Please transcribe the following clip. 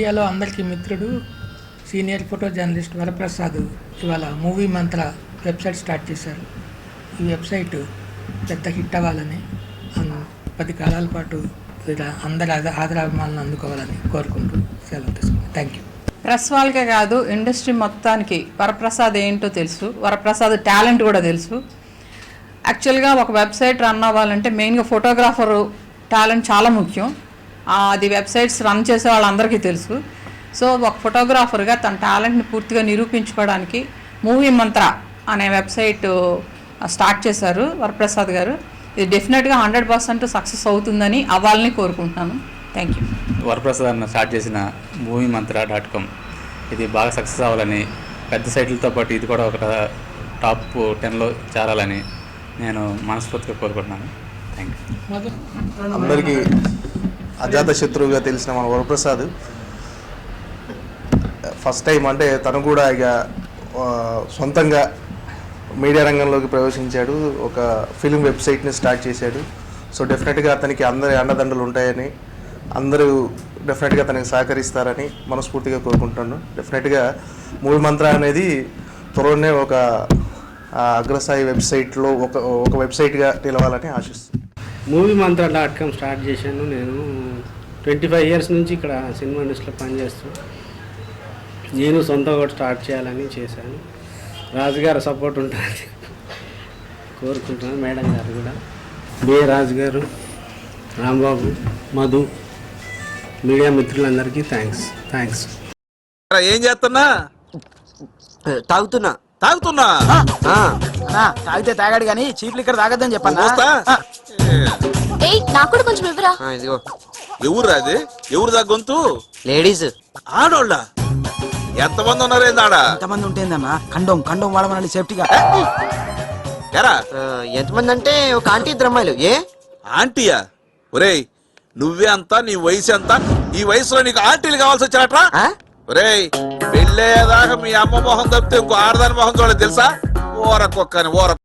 మీడియాలో అందరికీ మిత్రుడు సీనియర్ ఫోటో జర్నలిస్ట్ వరప్రసాద్ ఇవాళ మూవీ మంత్ర వెబ్సైట్ స్టార్ట్ చేశారు. ఈ వెబ్సైట్ పెద్ద హిట్ అవ్వాలని 10 కాలాల పాటు అందరి ఆదరాభిమానాలను అందుకోవాలని కోరుకుంటూ సెలవు తీసుకున్నాను. Thank you. ప్రెస్ వాళ్ళకే కాదు, ఇండస్ట్రీ మొత్తానికి వరప్రసాద్ ఏంటో తెలుసు, వరప్రసాద్ టాలెంట్ కూడా తెలుసు. యాక్చువల్గా ఒక వెబ్సైట్ రన్ అవ్వాలంటే మెయిన్గా ఫోటోగ్రాఫర్ టాలెంట్ చాలా ముఖ్యం. అది వెబ్సైట్స్ రన్ చేసే వాళ్ళందరికీ తెలుసు. సో ఒక ఫోటోగ్రాఫర్గా తన టాలెంట్ని పూర్తిగా నిరూపించుకోవడానికి మూవీ మంత్ర అనే వెబ్సైట్ స్టార్ట్ చేశారు వరప్రసాద్ గారు. ఇది డెఫినెట్గా 100% సక్సెస్ అవుతుందని అవ్వాలని కోరుకుంటున్నాను. Thank you. వరప్రసాద్ అన్న స్టార్ట్ చేసిన మూవీ మంత్ర.com ఇది బాగా సక్సెస్ అవ్వాలని, పెద్ద సైట్లతో పాటు ఇది కూడా ఒక టాప్ 10లో చేరాలని నేను మనస్ఫూర్తిగా కోరుకుంటున్నాను. Thank you. అందరికీ అజాత శత్రువుగా తెలిసిన మన వరప్రసాద్ ఫస్ట్ టైం అంటే తను కూడా ఇక సొంతంగా మీడియా రంగంలోకి ప్రవేశించాడు. ఒక ఫిలిం వెబ్సైట్ని స్టార్ట్ చేశాడు. సో డెఫినెట్గా అతనికి అందరి అండదండలు ఉంటాయని, అందరూ డెఫినెట్గా తనకి సహకరిస్తారని మనస్ఫూర్తిగా కోరుకుంటున్నాను. డెఫినెట్గా మూవీ మంత్ర అనేది త్వరలోనే ఒక అగ్రస్థాయి వెబ్సైట్లో ఒక వెబ్సైట్గా నిలవాలని ఆశిస్తున్నాను. మూవీ మంత్ర.com స్టార్ట్ చేశాను. నేను 25 ఇయర్స్ నుంచి ఇక్కడ సినిమా ఇండస్ట్రీలో పనిచేస్తూ నేను సొంతంగా కూడా స్టార్ట్ చేయాలని చేశాను. రాజుగారు సపోర్ట్ ఉంటుంది కోరుకుంటున్నాను. మేడం గారు కూడా, బిఏ రాజు గారు, రాంబాబు, మధు, మీడియా మిత్రులందరికీ థ్యాంక్స్. ఏం చేస్తున్నా? తాగుతున్నా. తాగితే తాగాడు కానీ చీట్లు ఇక్కడ తాగద్దని చెప్పన్నా. నాకు కూడా కొంచెం ఇవ్వరా. ఇదిగో. ఎవరు అది? ఎవరు దా గొంతు? లేడీస్. ఆడోళ్ళ? ఎంతమంది ఉన్నారు? ఏందాడా? ఎంతమంది ఉంటేందన్నా? కండోం వాడమనాలి సేఫ్టీగా. ఎరా ఎంతమంది అంటే ఒక ఆంటీ, 2 అమ్మాయిలు. ఏ ఆంటీయా? ఒరేయ్ నువ్వే అంతా, నీ వయసు ఎంత? ఈ వయసులో నీకు ఆంటీలు కావాల్సి వచ్చారట్రా? ఒరేయ్ పెళ్ళేదాకా మీ అమ్మ మొహం తప్పితే ఇంకో ఆడదాని మొహం చూడలేదు తెలుసా? ఓరకొక్కని